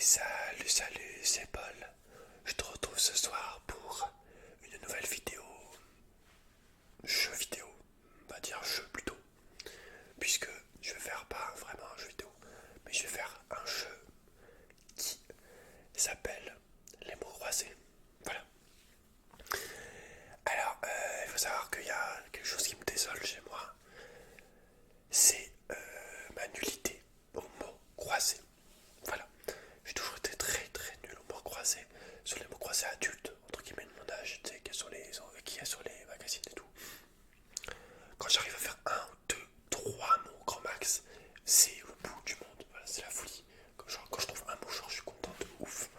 Salut, c'est Paul. Je te retrouve ce soir pour une nouvelle vidéo. Jeu vidéo, on va dire jeu plutôt. Puisque je vais faire pas vraiment un jeu vidéo, mais je vais faire un jeu qui s'appelle les mots croisés. Voilà. Alors, il faut savoir qu'il y a quelque chose qui me désole chez moi. C'est ma nullité aux mots croisés. Voilà. J'ai toujours été très nul aux mots croisés. Sur les mots croisés adultes, entre guillemets de mon âge, tu sais, qu'il y a sur les magazines et tout. Quand j'arrive à faire un, deux, trois mots grand max, c'est le bout du monde. Voilà, c'est la folie. Quand je trouve un mot, genre, je suis content de ouf.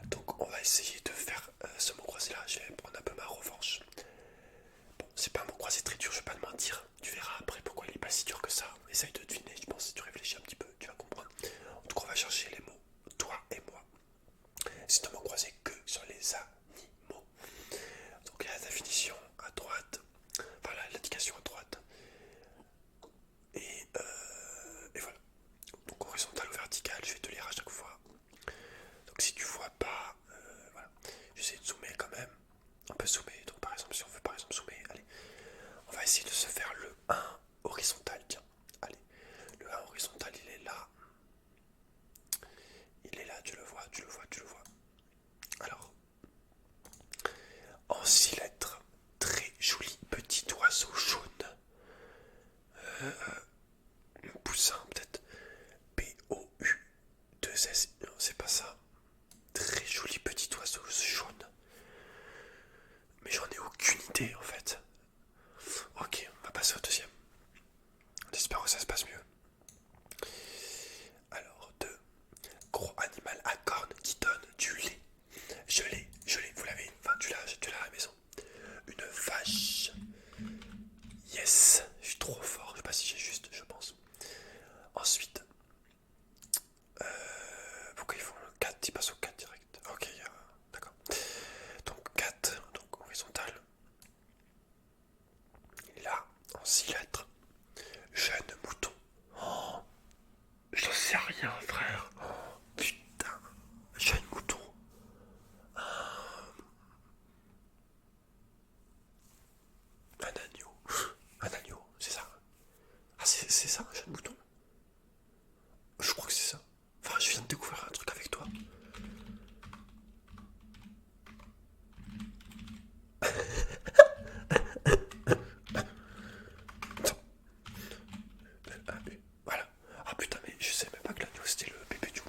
Donc on va essayer de faire ce mot croisé là. Je vais prendre un peu ma revanche. Bon, c'est pas un mot croisé très dur, je vais pas te mentir. Tu verras après pourquoi il est pas si dur que ça. Essaye de deviner, je pense, si tu réfléchis un petit peu, tu vas comprendre. En tout cas, on va chercher les mots, toi et moi. C'est un mot croisé que sur les animaux. Donc il y a la définition à droite, enfin l'indication à droite. Et voilà. Donc horizontal ou vertical, je vais te lire à chaque fois. Donc si tu vois pas, voilà. J'essaie de zoomer quand même. On peut zoomer, donc par exemple si on veut par exemple zoomer, allez. On va essayer de se faire le 1 horizontal, tiens. Allez. Le 1 horizontal il est là. Il est là, tu le vois. Alors, en 6 lettres, très joli petit oiseau jaune. Poussin peut-être. P-O-U-2-S. Non, c'est pas ça. Très joli petit oiseau jaune. Mais j'en ai aucune idée en fait. Ok, on va passer au deuxième. On espère que ça se passe mieux. Alors, 2. Gros animal à cornes qui donne du lait. Je l'ai, vous l'avez. Enfin, tu l'as à la maison. Une vache. Yes, je suis trop fort. Je sais pas si j'ai juste, je pense. Ensuite, pourquoi ils font le 4? Ils passent au 4 direct. Ok, d'accord. Donc 4, donc horizontal. Là, en 6 lettres. Jeune mouton. Oh, j'en sais rien, frère. Oh, putain. Jeune mouton. Un agneau. Un agneau, c'est ça. Ah, c'est ça, un jeune mouton? Je crois que c'est ça. Enfin, je viens de découvrir un truc avec toi. Attends. Voilà. Ah putain, mais je sais même pas que l'agneau c'était le bébé du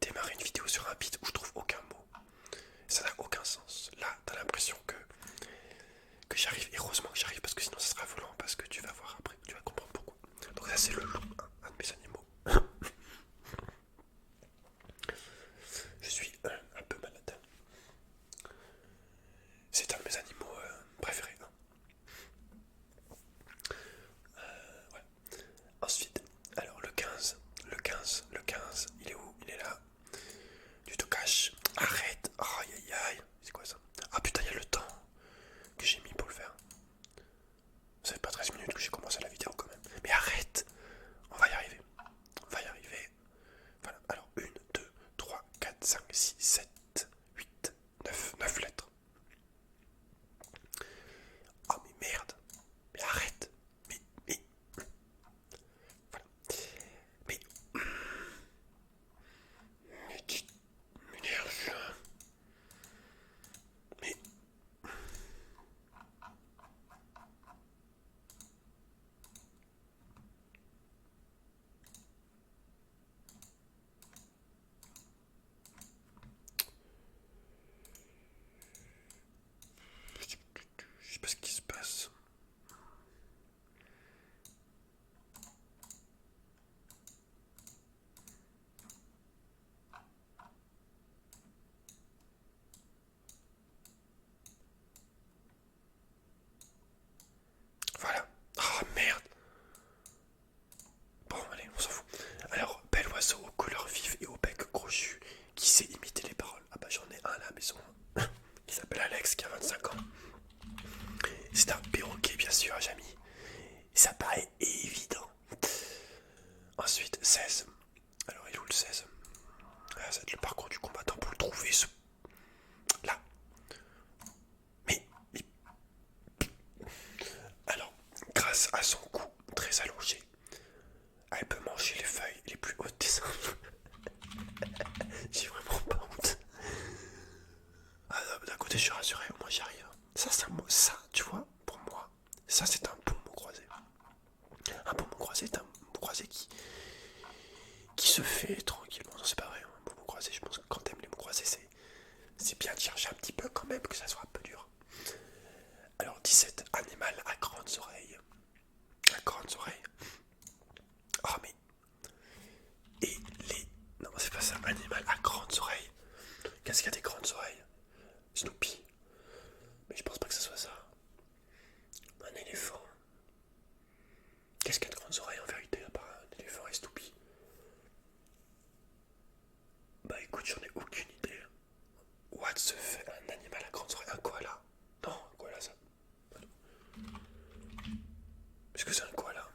démarrer une vidéo sur un beat où je trouve aucun mot. Ça n'a aucun sens. Là, t'as l'impression que j'arrive. Et heureusement que j'arrive parce que sinon ça sera volant. Parce que tu vas voir après, tu vas comprendre pourquoi. Donc là, c'est le loup, un de mes animaux. Je suis un peu malade. C'est un de mes animaux préférés. Hein. Ouais. Ensuite, alors le 15, il est où? Il est là. Tu te caches. Arrête. Aïe aïe aïe. C'est quoi ça? Ah putain, il y a le temps que j'ai mis pour le faire. Ça fait pas 13 minutes que j'ai commencé la vidéo quand même. Mais arrête. On va y arriver. On va y arriver. Voilà. Alors, 1, 2, 3, 4, 5, 6, 7, 8, 9 lettres. Oh mais merde. Mais arrête. Mais. Voilà. Mais. Mais tu m'énerves. Mais. Je sais pas ce qui se passe. Voilà. Oh merde. Bon, allez, on s'en fout. Alors, bel oiseau aux couleurs vives et au bec crochu qui sait imiter les paroles. Ah bah j'en ai un à la maison. Il s'appelle Alex, qui a 25 ans. C'est un perroquet, bien sûr, Jamy. Ça paraît évident. Ensuite, 16. Alors, il est où le 16? Ah, ça va être le parcours du combattant pour le trouver, ce... Là. Mais... Alors, grâce à son cou très allongé, elle peut manger les feuilles les plus hautes des arbres. J'ai vraiment pas honte. Ah, d'un côté, je suis rassuré, au moins j'y arrive. Ça, c'est un mot. Ça, tu vois, pour moi, ça, c'est un bon mot croisé. Un bon mot croisé est un mot croisé qui se fait tranquillement. Non, c'est pas vrai. Un bon mot croisé, je pense que quand t'aimes les mots croisés, c'est bien de chercher un petit peu quand même, que ça soit un peu dur. Alors, 17. Animal à grandes oreilles. À grandes oreilles. Oh, mais. Et les. Non, c'est pas ça. Animal à grandes oreilles. Qu'est-ce qu'il y a des grandes oreilles? Snoopy. Mais je pense pas que ce soit ça. Un éléphant. Qu'est-ce qu'il y a de grandes oreilles en vérité, à part un éléphant et Snoopy? Bah écoute, j'en ai aucune idée. What the fuck? Un animal à grandes oreilles? Un koala? Non, un koala ça. Est-ce que c'est un koala?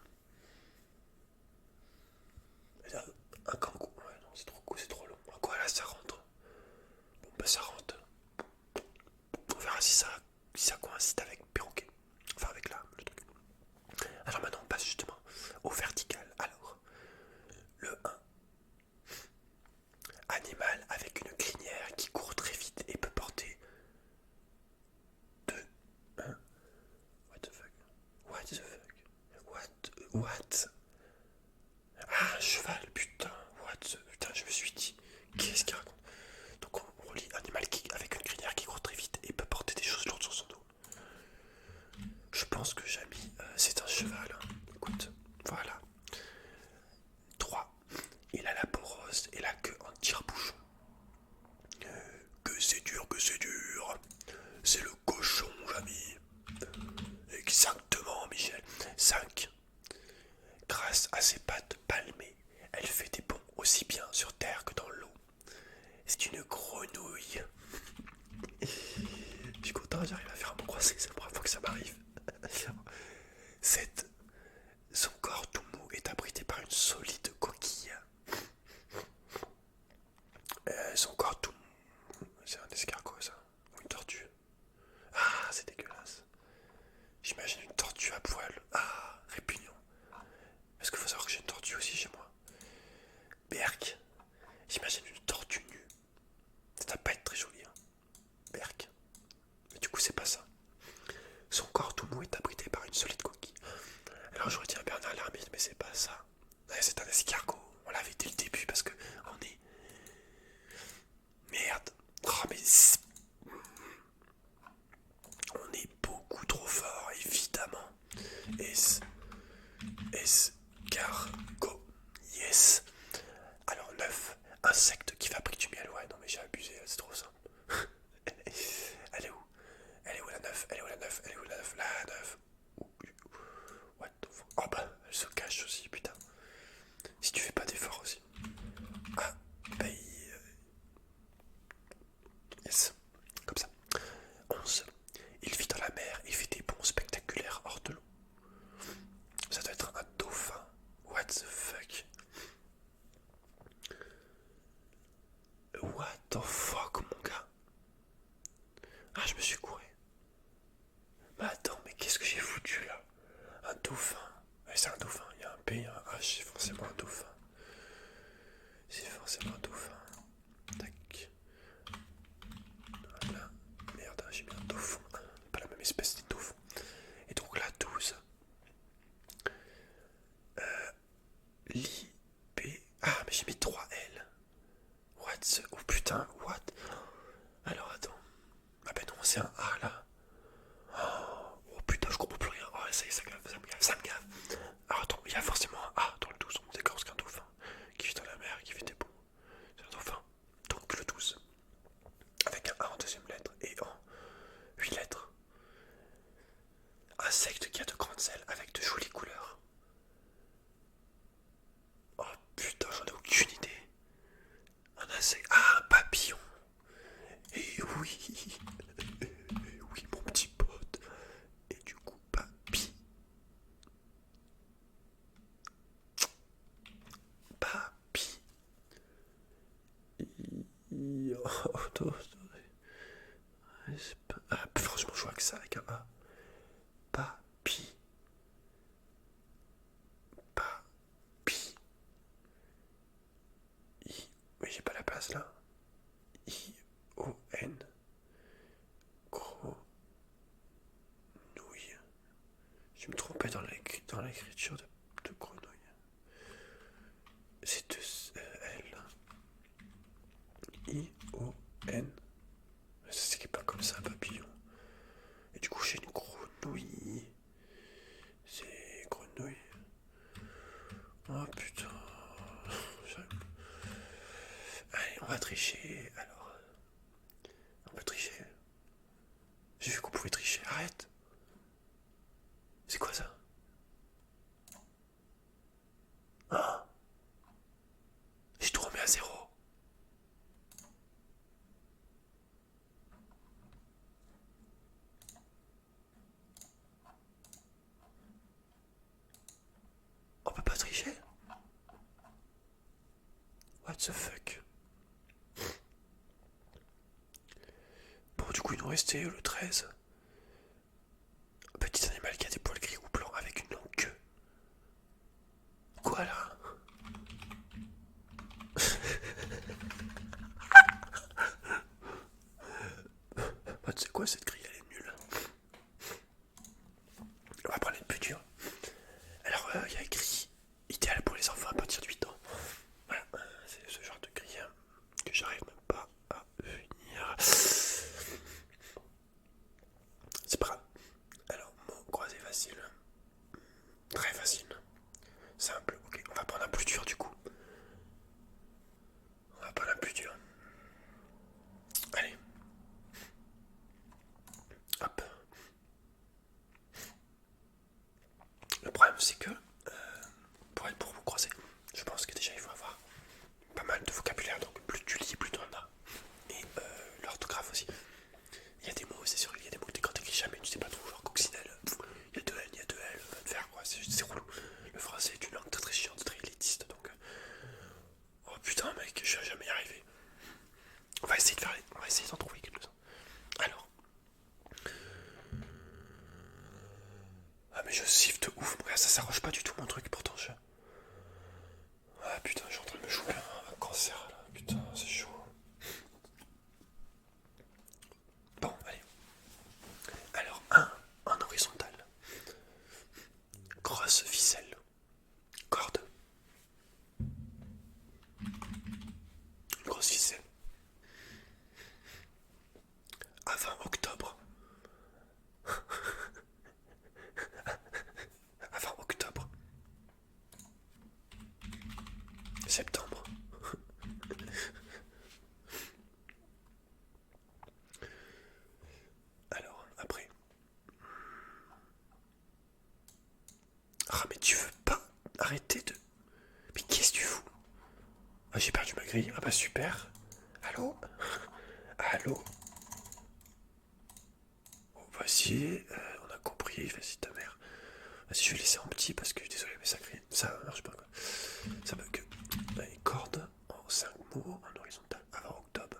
Un kangourou? Ouais, non, c'est trop long. Un koala ça rentre. Bon bah ça rentre. On verra si ça coïncide avec perroquet. Enfin avec le truc. Alors maintenant on passe justement au vertical. Alors, le 1. Animal avec une crinière qui court très vite et peut porter 2. 1. What the fuck? What the fuck? What? Ah, un cheval, putain. What the... Putain, je me suis dit. Qu'est-ce qu'il raconte? Donc on relit animal avec une crinière qui court très vite et peut porter des choses lourdes sur son dos. Je pense que Jamy, c'est un cheval. Hein. Écoute, voilà. 3. Il a la peau rose et la queue en tire-bouchon. Que c'est dur, que c'est dur. C'est le cochon, Jamy. Exactement, Michel. 5. Grâce à ses pattes palmées, elle fait des bonds aussi bien sur terre que dans l'eau. C'est une grenouille. Je suis content, j'arrive à faire un mot croisé, c'est la première fois que ça m'arrive. 7. Son corps tout mou est abrité par une solide coquille. Son corps tout mou... C'est un escargot ça? Ou une tortue? Ah, c'est dégueulasse. J'imagine une tortue à poil. Ah, répugnant. Parce qu'il faut savoir que j'ai une tortue aussi chez moi. Berk. J'imagine une tortue nue. Ça doit pas être très joli. Hein. Berk. Mais du coup, c'est pas ça. Son corps tout mou est abrité par une solide coquille. Alors j'aurais dit un Bernard l'ermite, mais c'est pas ça. Ouais, c'est un escargot. On l'avait dès le début parce que on est the fuck, mon gars? Ah, je me suis couré. Mais attends, mais qu'est-ce que j'ai foutu là? Un dauphin. Ouais, c'est un dauphin. Il y a un P, un H, c'est forcément un dauphin. C'est forcément un dauphin. Tac. Voilà. Merde, j'ai mis un dauphin. Pas la même espèce de dauphin. Et donc là, 12. Li, P. Ah, mais j'ai mis 3 L. What the... Oh putain, what? Alors attends. Ah ben non, c'est un A là. Oh putain, je comprends plus rien. Oh, ça y est, ça me gave. Alors attends, il y a forcément un A dans le 12. On est d'accord, c'est qu'un dauphin qui vit dans la mer, qui fait des bons. C'est un dauphin. Donc le 12. Avec un A en deuxième lettre et en 8 lettres. Insecte qui a de grandes ailes avec de jolies couleurs. Oh putain, j'en ai aucune idée. Un insecte. Ah, un papillon. Et oui. Et oui, mon petit pote. Et du coup, papi. Papi. Ah, franchement, je vois que ça avec un A. Papi. Papi. Oui, j'ai pas la place là. I-O-N. Gros. Nouille. Je me trompais dans l'écriture de grenouille. C'est deux L. I-O-N. Ça s'écrit pas comme ça, papillon. Et du coup, j'ai une grenouille. C'est grenouille. Oh putain. Allez, on va tricher. Alors, on va tricher. J'ai vu qu'on pouvait tricher. Arrête. C'est quoi ça? Ah, j'ai tout remis à zéro. On peut pas tricher? What the fuck? Bon, du coup, il nous restait le 13. Petit animal qui a des poils gris ou blancs avec une longue queue. Quoi là? Bah, tu sais quoi, cette grille elle est nulle. On va prendre une plus dure. Alors, il y a écrit idéal pour les enfants à partir de 8 ans. Voilà, c'est ce genre de grille que j'arrive même pas à finir. C'est pas grave. Alors, mot croisé facile. Très facile. Simple. Ok, on va prendre un plus dur du coup. On va prendre un plus dur. Allez. Hop. Le problème c'est que pour vous croiser, je pense que déjà il faut avoir pas mal de vocabulaire, donc plus tu lis, plus tu en as. Et l'orthographe aussi. Il y a des mots, c'est sûr, il y a des mots que quand t'écris jamais, tu sais pas trop, genre coccinelle, il y a deux N, il y a deux L, va te faire quoi, c'est relou. Le français est une langue très très chiante, très élitiste, donc... oh putain mec, je vais jamais y arriver. On va essayer d'en trouver quelques-uns. Alors... ah mais je siffle de ouf, mon gars, ça s'arrange pas du tout mon truc, pourtant je... ah putain, je suis en train de me choper un cancer là, putain, c'est chaud. Bon, allez. Alors, en horizontal. Grosse ficelle. Corde. Une grosse ficelle. Avant octobre. Avant octobre. Septembre. Alors, après. Ah, mais tu veux pas arrêter de... mais qu'est-ce que tu fous? Ah, j'ai perdu ma grille. Ah bah super. Allô? Allô? Oh, vas-y, on a compris, vas-y ta mère. Vas-y, je vais laisser en petit parce que désolé, mais ça marche pas quoi. Ça bug. Allez, corde en 5 mots en horizontal avant octobre.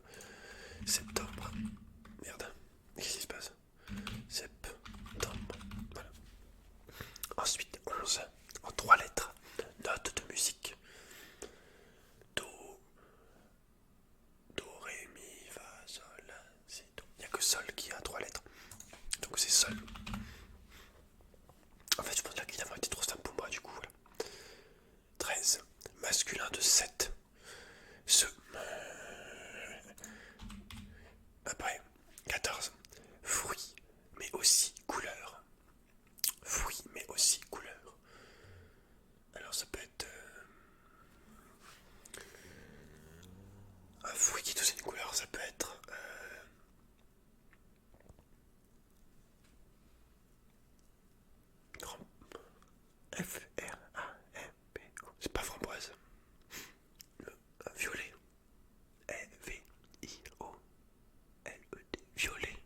Après, 14. Fruits, mais aussi couleurs. Fruits, mais aussi couleurs. Alors ça peut être un fruit qui touche une couleur, ça peut être F-R-A-M-P-O. C'est pas framboise. Violet. E-V-I-O-L-E-T. Violet.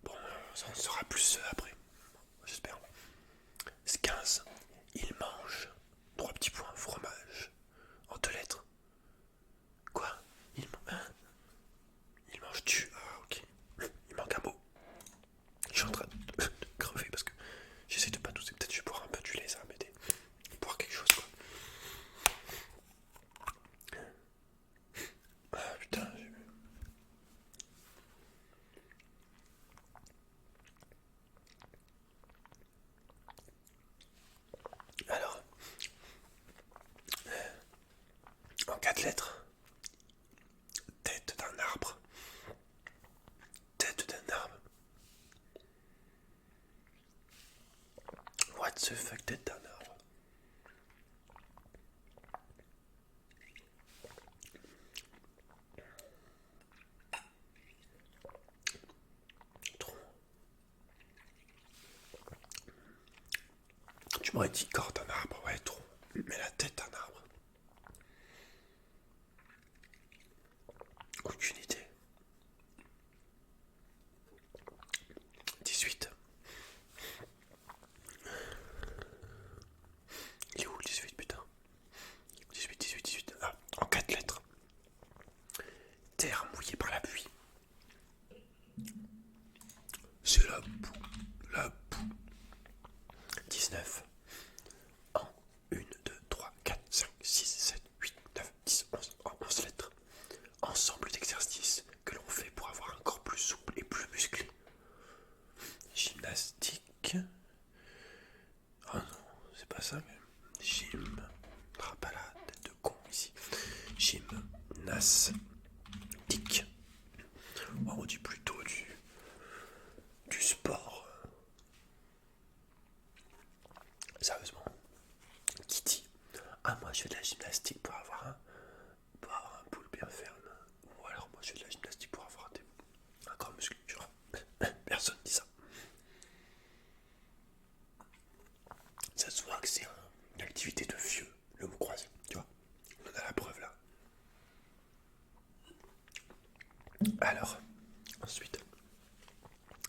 Bon, ça en saura plus après. J'espère. C'est 15. Il mange. 3 petits points. Fromage. En 2 lettres. Quoi? Il mange du. Ah, ok. Il manque un mot. Je suis en train de crever parce que j'essaie de pas tousser. Peut-être que je vais boire un peu du lait, ça va m'aider. Boire quelque chose, quoi. Ah putain, j'ai... Alors, en 4 lettres, tête d'un arbre. Tête d'un arbre. What the fuck, tête d'un arbre. Tronc. Tu m'aurais dit corps d'un arbre, ouais, tronc. Mais la tête d'un arbre. Aucune idée. 18. Il est où le 18, putain? 18. Ah, en 4 lettres. Terre mouillée par la pluie. C'est la boue. La boue. 19. En 1, 2, 3, 4, 5, 6, 7, 8, 9, 10, 11. En 11 lettres. Ensemble d'exercices que l'on fait pour avoir un corps plus souple et plus musclé. Gymnastique. Oh non, c'est pas ça même. Gym. Ah, pas la tête de con ici. Gymnastique. Oh, on dit plutôt du sport. Sérieusement. Qui dit ah, moi je fais de la gymnastique pour avoir un boule bien ferme. Ou alors moi je fais de la gymnastique pour avoir un corps musclé. Genre, personne dit ça. Ça se voit que c'est une activité de vieux, le mot croisé, tu vois. On en a la preuve là. Alors, ensuite,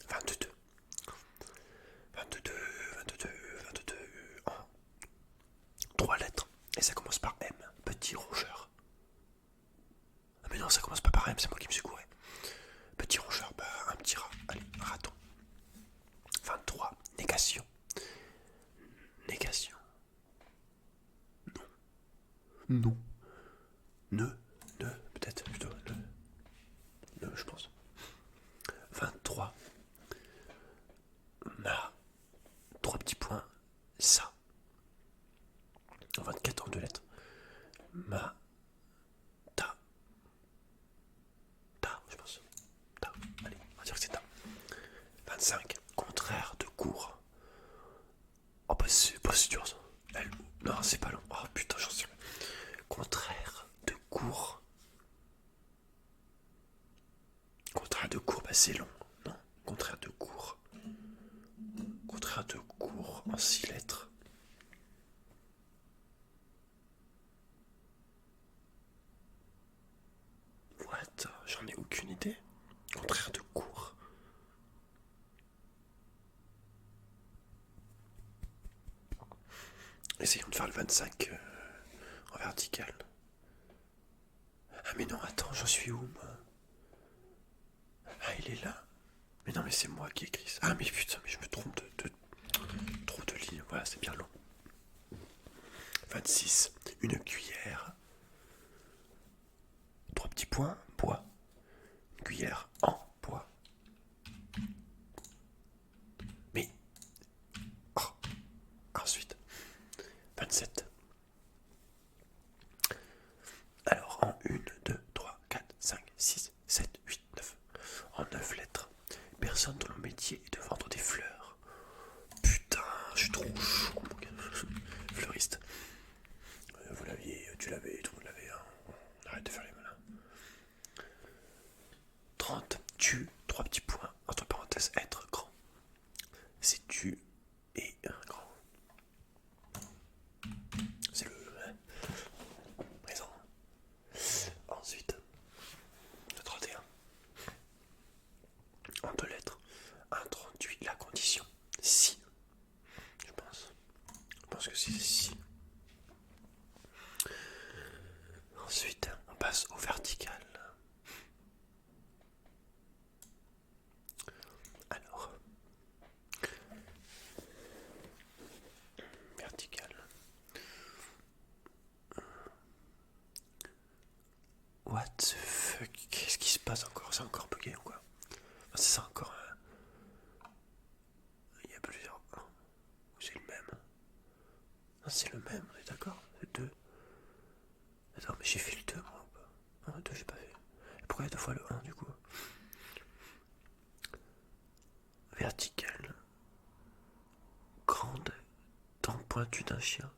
22. 22 en 3 lettres. Et ça commence par M, petit rongeur. Ah mais non, ça commence pas par M, c'est moi qui me suis couré. Petit rongeur, bah un petit rat. Allez, un raton. 23, négation. Négation. Non. Ne, peut-être plutôt. Ne, je pense. 23. Ma. 3 petits points. Ça. 24 en 2 lettres. Ma. Ta. Ta, je pense. Ta. Allez, on va dire que c'est ta. 25. Contraire de cours. Oh bah c'est pas si dur ça. Non, c'est pas long. Oh putain, j'en sais rien. Contraire de cours. Contraire de cours, bah c'est long. Non, contraire de cours. Contraire de cours en 6 lettres. What? J'en ai aucune idée. Contraire de cours. Essayons de faire le 25 en vertical. Ah mais non, attends, j'en suis où moi? Ah, il est là. Mais non, mais c'est moi qui écris ça. Ah mais putain, mais je me trompe de trop de lignes. Voilà, c'est bien long. 26. Une cuillère. 3 petits points. Bois. Une cuillère en bois. Mais... Oh. Ensuite. 27. Alors, en 1, 2, 3, 4, trois petits points, entre parenthèses, être grand. C'est tu et un grand. C'est le présent. Ensuite, le 31. En deux lettres, introduit la condition si. Je pense. Je pense que c'est si. Ensuite, on passe au vertical. Alors, vertical. What the fuck? Qu'est-ce qui se passe encore? C'est encore bugué ou quoi? C'est ça encore. Il y a plusieurs. C'est le même. Ah, c'est le même, on est d'accord? C'est deux. Attends, mais j'ai fait le 2 moi ou pas? Non, le 2 j'ai pas fait. Et pourquoi il y a deux fois le 1 du coup? Vertical. Grande dent pointue d'un chien.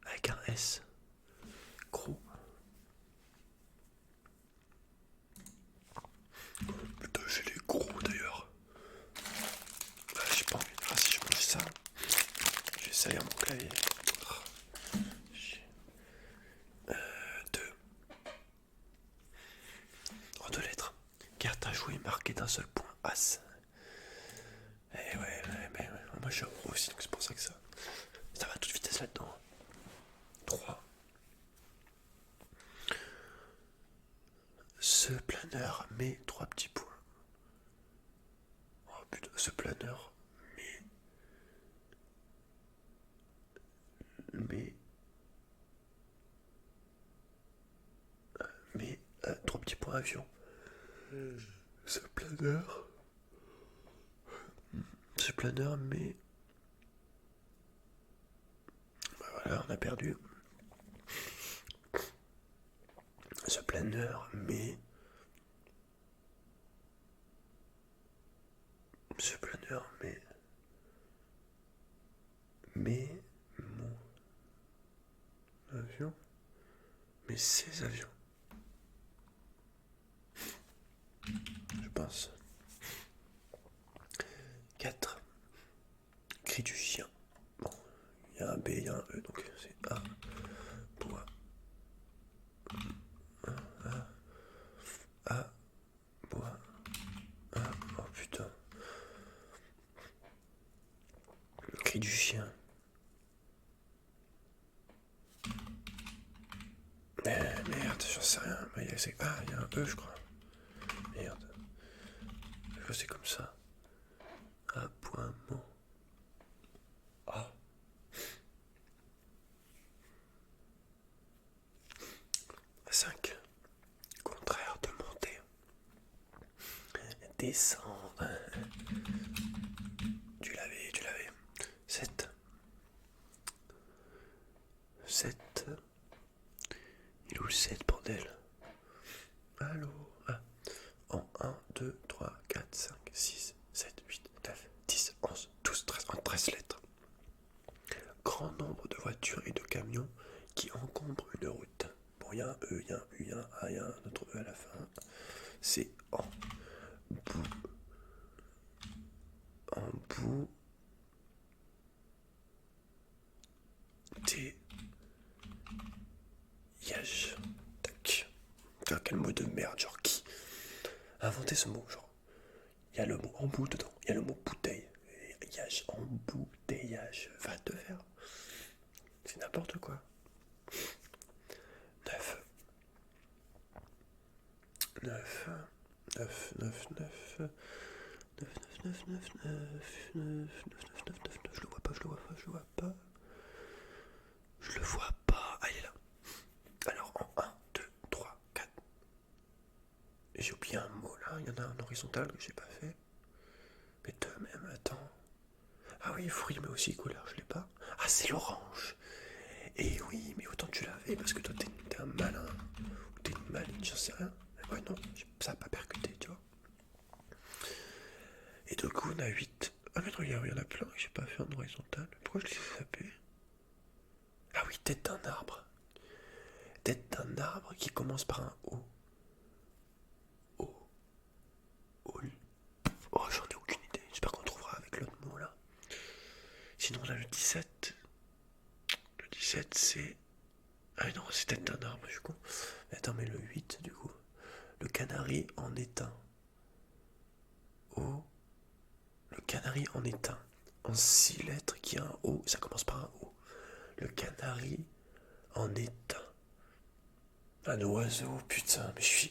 Avec un S. Gros. Putain, j'ai les gros d'ailleurs. J'ai pas envie. Ah, si je mange ça, je vais salir mon clavier. 2. En deux lettres. Carte à jouer marquée d'un seul point. As. Eh ouais, mais moi je suis gros aussi, donc c'est pour ça que ça va à toute vitesse là-dedans. 3. Ce planeur met 3 petits points. Oh putain, ce planeur met 3 petits points avion. Ce planeur. Ce planeur met. Bah voilà, on a perdu. Ce planeur met. Ce planeur met. Mais mon avion. Mais ces avions. Je pense. 4. Cri du chien. Bon, il y a un B, il y a un E, donc c'est A. Bois. A. Bois. A. Oh putain. Cri du chien. Merde, j'en sais rien. Il y a un E, je crois. Merde. Je crois que c'est comme ça. A. Point. Mot. A. 5. Contraire de monter. Descendre. Tu l'avais. 7. 7. Il est où le 7, bordel? Allô? Ah. En 1, 2, 3, 4, 5, 6, 7, 8, 9, 10, 11, 12, 13, en 13 lettres. Grand nombre de voitures et de camions qui encombrent une route. Bon, il y a un E, il y a un U, il y a un A, il y a un autre E à la fin. C'est en bout Yage. Tac. Quel mot de merde, genre qui a inventé ce mot? Genre, il y a le mot en bout dedans, il y a le mot bouteille. Yage, embouteillage, va te faire. C'est n'importe quoi. 9. 9. 9, 9, 9. 9, 9, 9, 9, 9, 9, 9, 9, 9, 9, 9, je le vois pas. Je le vois pas. Ah, il est là. Alors, en 1, 2, 3, 4. J'ai oublié un mot là. Il y en a un horizontal que j'ai pas fait. Mais deux même, attends. Ah oui, fruit, mais aussi couleur, je l'ai pas. Ah, c'est l'orange. Et oui, mais autant tu l'avais parce que toi t'es un malin. Ou t'es une maline, j'en sais rien. Mais ouais, non, ça a pas percuté, tu vois. Et du coup, on a 8. Ah, mais non, il y en a plein que j'ai pas fait en horizontal. Pourquoi je les ai zappés? Ah oui, tête d'un arbre. Tête d'un arbre qui commence par un O. O. d'un arbre, je suis con. Mais attends, mais le 8 du coup. Le canari en est un. O. Le canari en est un. En 6 lettres qui a un O. Ça commence par un O. Le canari en est un. Un oiseau, putain. Mais je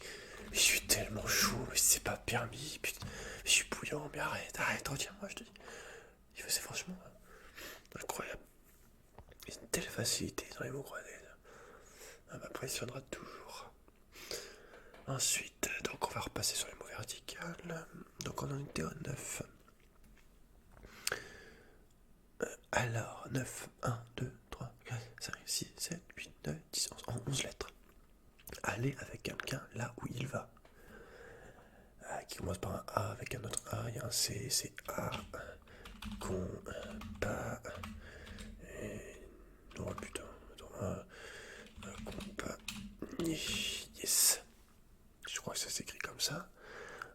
suis tellement chaud. Mais c'est pas permis. Putain. Mais je suis bouillant. Mais arrête, retiens-moi, je te dis. C'est franchement incroyable. Une telle facilité dans les mots croisés. Ça m'impressionnera toujours. Ensuite, donc on va repasser sur les mots verticales. Donc on en était au 9. Alors, 9, 1, 2, 3, 4, 5, 6, 7, 8, 9, 10, 11, en 11 lettres. Aller avec quelqu'un là où il va. Qui commence par un A avec un autre A, il y a un C, c'est A, con, pas, non putain, compagnie, yes. Je crois que ça s'écrit comme ça.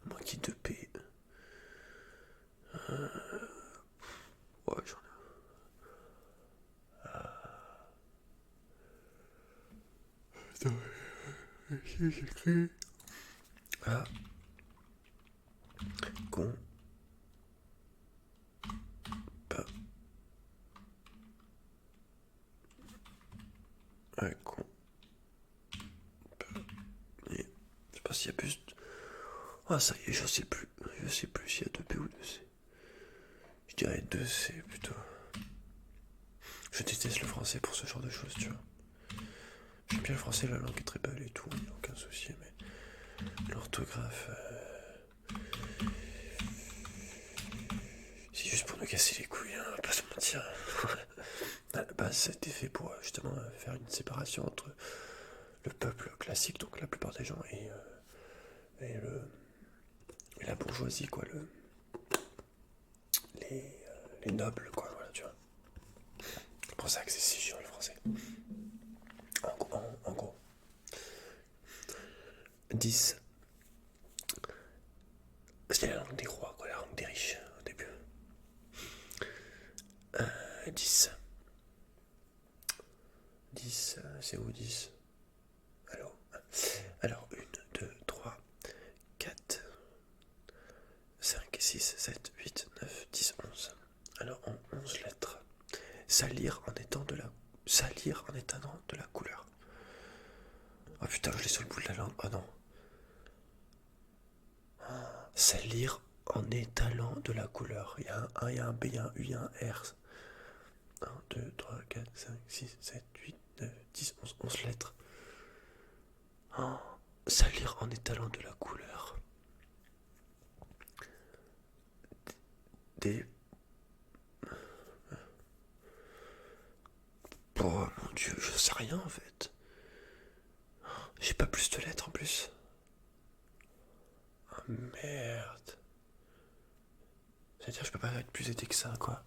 Manqué de P. Ouais, j'en ai. J'écris. Ah. Con. Pas. Ouais, con. Pas. Et je sais pas s'il y a plus. Ah, ça y est, je sais plus. Je sais plus s'il y a 2 P ou 2 C. Je dirais 2 C plutôt. Je déteste le français pour ce genre de choses, tu vois. J'aime bien le français, la langue est très belle et tout, il n'y a aucun souci, mais l'orthographe. C'est juste pour nous casser les couilles, hein, on va pas se mentir. À la base, ça a été fait pour justement faire une séparation entre le peuple classique, donc la plupart des gens, et la bourgeoisie, quoi, les nobles, quoi, voilà, tu vois. C'est pour ça que c'est si chiant le français. En gros. 10. C'était la langue des rois, quoi, la langue des riches, au début. 10. 10, c'est où 10? Alors, 1, 2, 3, 4, 5, 6, 7, 8, 9, 10, 11. Alors, en 11 lettres. Salir en étant de la couleur. Oh putain, je l'ai sur le bout de la langue. Oh non. Salir en étalant de la couleur. Il y a un A, il y a un B, il y a un U, il y a un R. 1, 2, 3, 4, 5, 6, 7, 8, 9, 10, 11, 11 lettres. Oh, salir en étalant de la couleur. Des... Oh mon dieu, je sais rien en fait. J'ai pas plus de lettres en plus. Oh merde. C'est-à-dire que je peux pas être plus aidé que ça, quoi.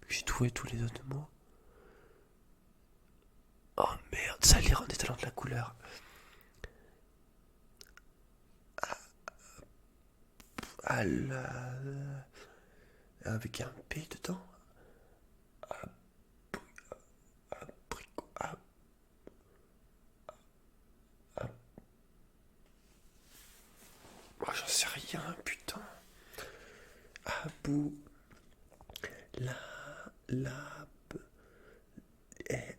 J'ai trouvé tous les autres mots. Oh merde, salir en étalant de la couleur. Ah là. Avec un P dedans. Abricot. Oh, j'en sais rien, putain. Abou. Lab.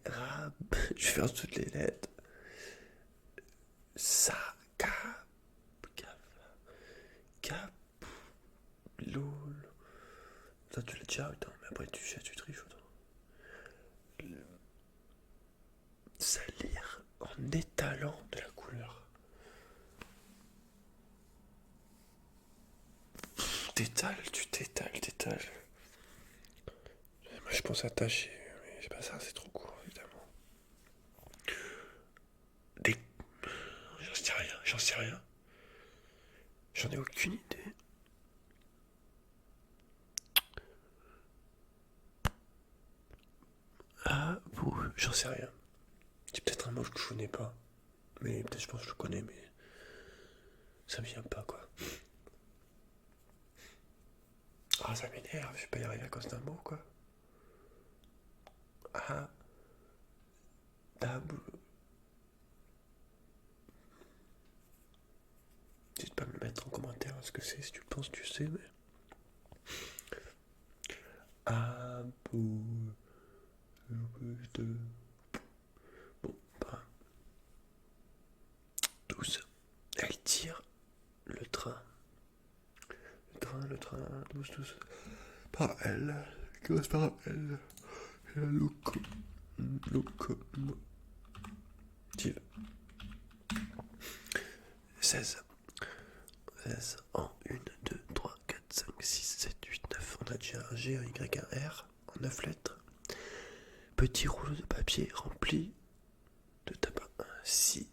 Rab. Je vais faire toutes les lettres. Ça. Cap. Lol. Ça, tu l'as déjà, attends, mais après tu triches, attends. Salir en étalant de la couleur. Tu t'étales. Moi je pense attacher, mais c'est pas ça, c'est trop court, évidemment. Des... J'en sais rien. J'en ai aucune idée. Ah, bon, j'en sais rien. C'est peut-être un mot que je connais pas. Mais peut-être je pense que je le connais, mais ça me vient pas, quoi. Ah, ça m'énerve, je vais pas y arriver à cause d'un mot, quoi. Ah, dab, n'hésite pas à me le mettre en commentaire ce que c'est, si tu le penses, tu sais, mais... Bon, bah... 12. Elle tire le train. Le train, 12. Par elle. Il commence par elle. La locomotive. 16 en 1, 2, 3, 4, 5, 6, 7, 8, 9. On a déjà un G, un Y, un R en 9 lettres. Petit rouleau de papier rempli de tabac. 6.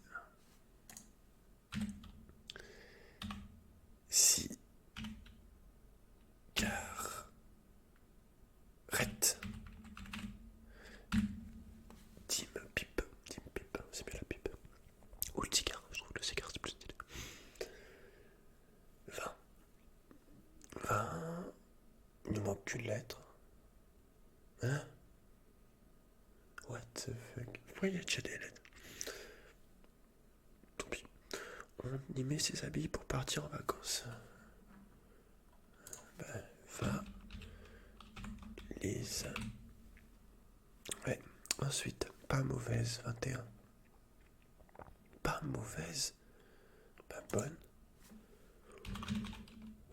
Cigarette. Tim pipe. C'est bien la pipe. Ou le cigare, je trouve que le cigare c'est plus stylé. 20. Il nous manque qu'une lettre. Hein? What the fuck? Pourquoi il y a déjà des lettres? Tant pis. On y met ses habits pour partir en vacances. Valise. Ouais. Ensuite, pas mauvaise, 21. Pas mauvaise. Pas bonne.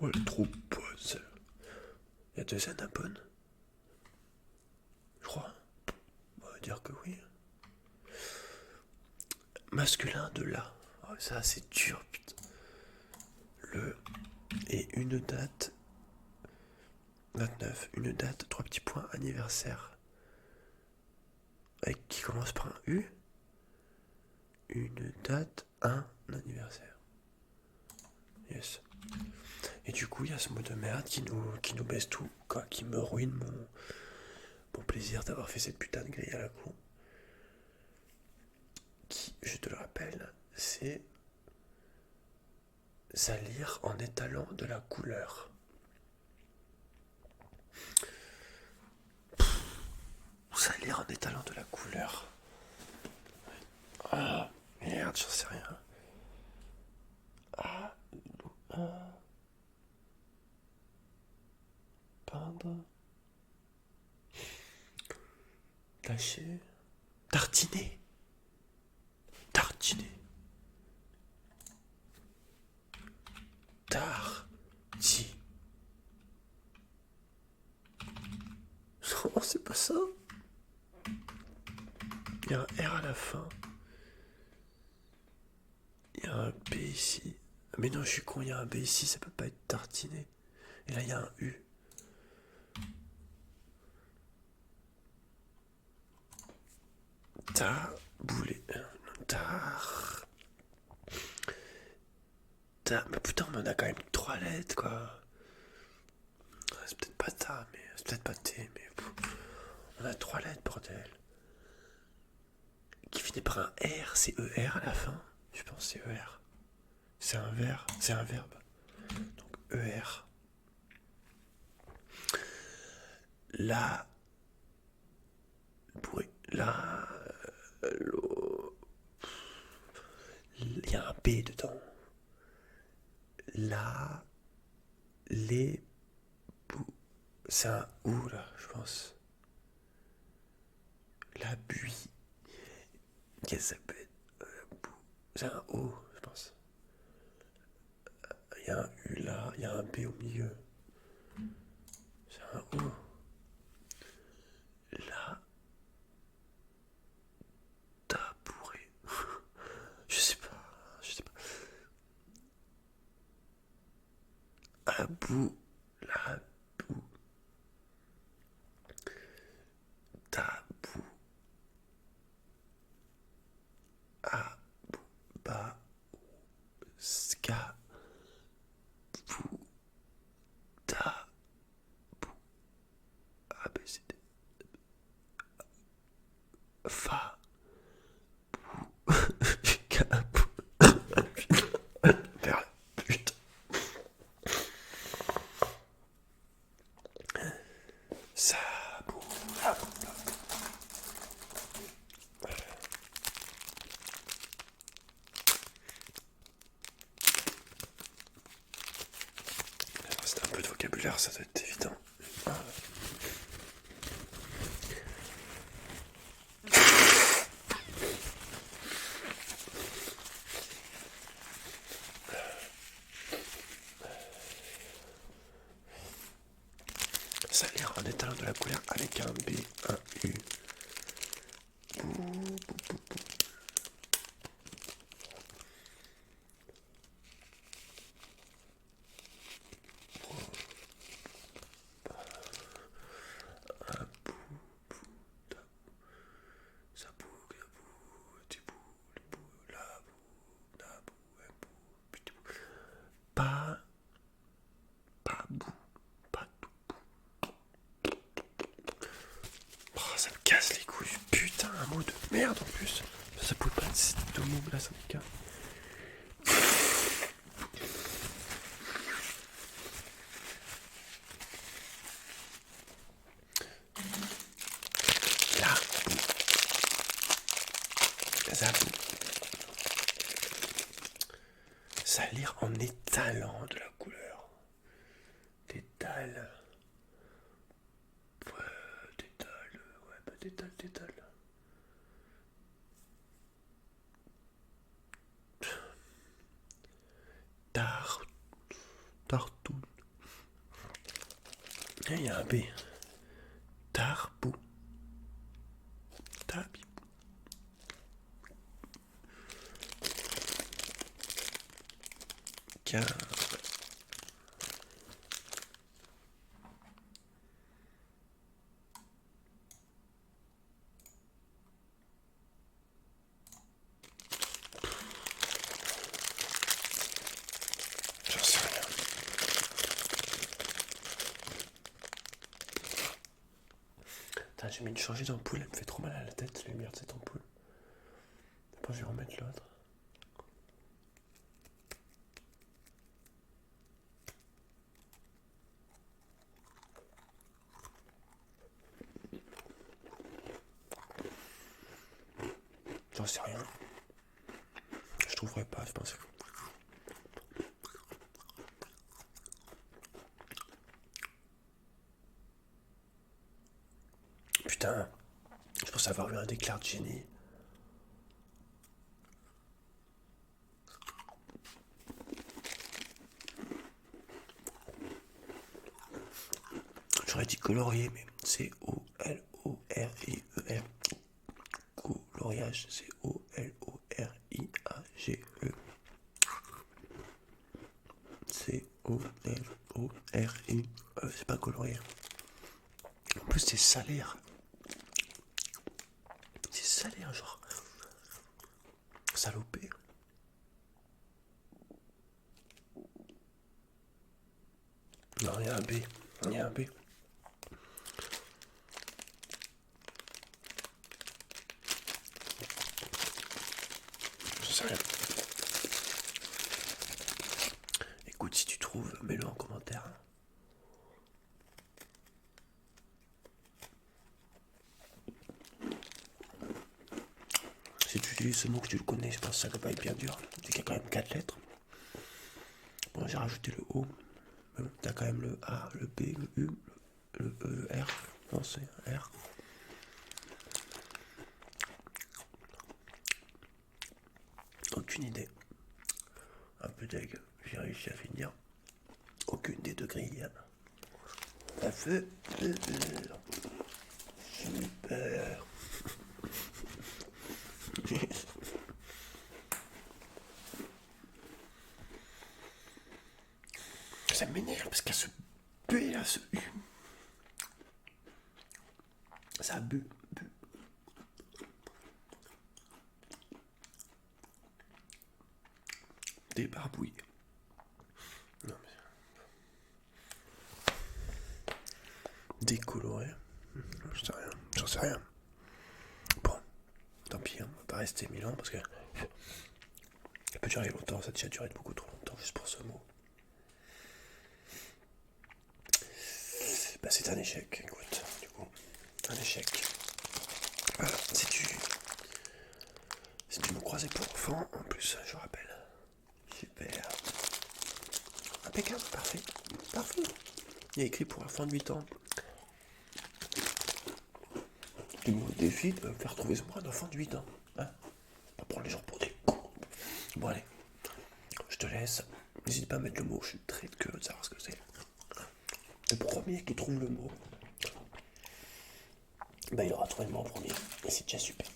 Oh, elle est trop bonne celle-là. Il y a 2 N à bonne. Je crois. On va dire que oui. Masculin de là. Oh, ça c'est dur, putain. Le et une date. 29. Une date, 3 petits points, anniversaire. Avec qui commence par un U. Une date, un anniversaire. Yes. Et du coup, il y a ce mot de merde qui nous baisse tout, quoi, qui me ruine mon plaisir d'avoir fait cette putain de grille à la con. Qui, je te le rappelle, c'est salir en étalant de la couleur. Salir en étalant de la couleur. Ah, merde, j'en sais rien. Peindre. Tâcher. Tartiner. Tartiner. Tarti. Non, c'est pas ça. Il y a un R à la fin. Il y a un B ici. Mais non, je suis con, il y a un B ici, ça peut pas être tartiné. Et là, il y a un U. Taboulé. Mais putain, on en a quand même 3 lettres, quoi. C'est peut-être pas ta, mais c'est peut-être pas T, mais on a 3 lettres, bordel. Qui finit par un R, c'est ER à la fin. Je pense que c'est ER. C'est un verbe. Donc ER. La. La. Il y a un B dedans. La. Les. C'est un OU là, je pense. La buis. Qu'est-ce que ça peut être? C'est un O, je pense. Il y a un U là, il y a un B au milieu. C'est un O. Là. Tabouret. Je sais pas. La boue. Tabou. Ba. Ska. Bou. Ta. Bou. A, B, C, D. Fa. Bou. Ka. Bou. Putain. vocabulaire, ça doit être évident. Ah. Salir en étalant de la couleur avec un B, un U. Ça me casse les couilles, putain, un mot de merde en plus. Ça pouvait pas être ces deux mots là, ça me casse. Là, Zabou. Salir en étalant de la couleur. D'étale. D'étale. Tartoune. Il y a un B. Tarbou. Tabi. Car. J'en sais rien. Putain, j'ai mis une changée d'ampoule, elle me fait trop mal à la tête, la lumière de cette ampoule. Je pense que je vais remettre l'autre. J'en sais rien. Je trouverai pas, je pense. Putain, je pense avoir eu un déclart de génie. J'aurais dit colorier, mais C-O-L-O-R-I-E-R. Coloriage, C-O-L-O-R-I-A-G-E. C-O-L-O-R-I-E. C'est pas colorier. En plus, c'est salaire. C'est salaire, genre. Salopé. Non, il y a un B. Il y a un B. Je sais rien. Écoute, si tu trouves, mets-le en commentaire. Si tu utilises ce mot que tu le connais, je pense que ça doit pas être bien dur. C'est qu'il y a quand même 4 lettres. Bon, j'ai rajouté le O. Mais bon, t'as quand même le A, le B, le U, le E, le R. Non, c'est un R. Aucune idée. Un peu deg. J'ai réussi à finir. Aucune des deux grilles. Ça fait plaisir. Super. Ça m'énerve parce qu'il y a ce B là, ce U. Ça a bu. Débarbouillé. Non mais. Décoloré. J'en sais rien. Bon, tant pis, on va pas rester 1000 ans parce que ça peut durer longtemps, ça a déjà duré beaucoup trop longtemps juste pour ce mot. Bah c'est un échec, écoute, du coup, un échec. Voilà, si tu me croisais pour enfant, en plus, je rappelle. Super. Impeccable, parfait. Il y a écrit pour enfants de 8 ans. Du nouveau défi de faire trouver ce mois un enfant de 8 ans. Hein, pas prendre les gens pour des cons. Bon allez, je te laisse. N'hésite pas à mettre le mot, je suis très curieux de savoir ce que c'est. Le premier qui trouve le mot, bah il aura trouvé le mot en premier. Et c'est déjà super.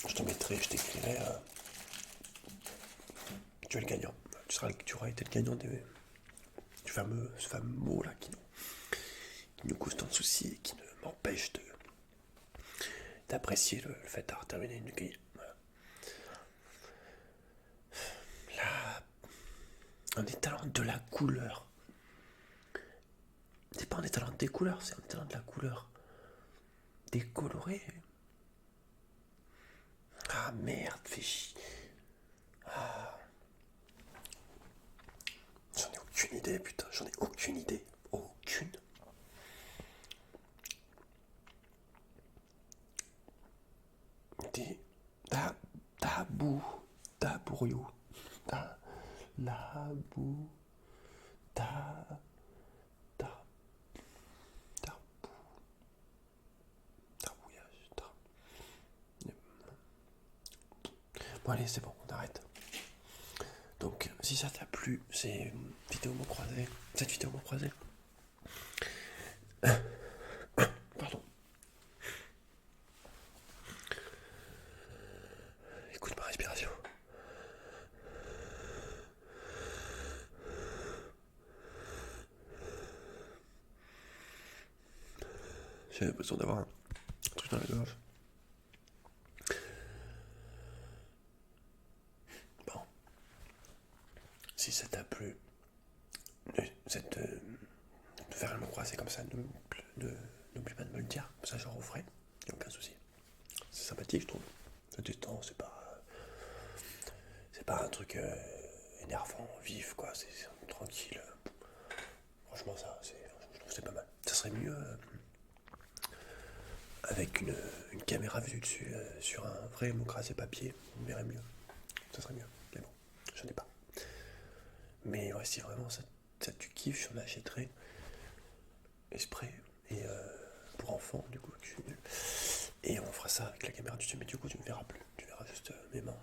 Je t'écrirai. Tu es le gagnant. Tu auras été le gagnant du ce fameux mot là qui nous cause tant de soucis et qui ne m'empêche d'apprécier le fait d'avoir terminé une grille. Voilà. Là, un étalon de la couleur. C'est pas un étalon des couleurs, c'est un étalon de la couleur. Décoloré. Ah merde, fais chier. J'en ai aucune idée, putain, j'en ai aucune idée. Aucune. Des. Tabou. Tabourio. Labou. Tabou. Tabouillage. Bon, allez, c'est bon, on arrête. Donc, si ça t'a plu, c'est vidéo mots croisés. Cette vidéo mots croisés. Pardon. Écoute ma respiration. J'avais besoin d'avoir un truc dans la gorge. Bon. Si ça t'a plu, de faire un mot croisé comme ça, n'oublie pas de me le dire. Comme ça, j'en referai. Y a aucun souci. C'est sympathique, je trouve. Ça détend, c'est pas un truc énervant, vif, quoi. C'est tranquille. Franchement, je trouve que c'est pas mal. Ça serait mieux avec une caméra vue dessus, sur un vrai mot crasé papier. On verrait mieux. Ça serait mieux. Mais bon, j'en ai pas. Mais ouais, si vraiment ça tu kiffes, j'en achèterai. Esprit. Et pour enfants, du coup, je suis nul. Et on fera ça avec la caméra dessus, mais du coup, tu me verras plus. Tu verras juste mes mains.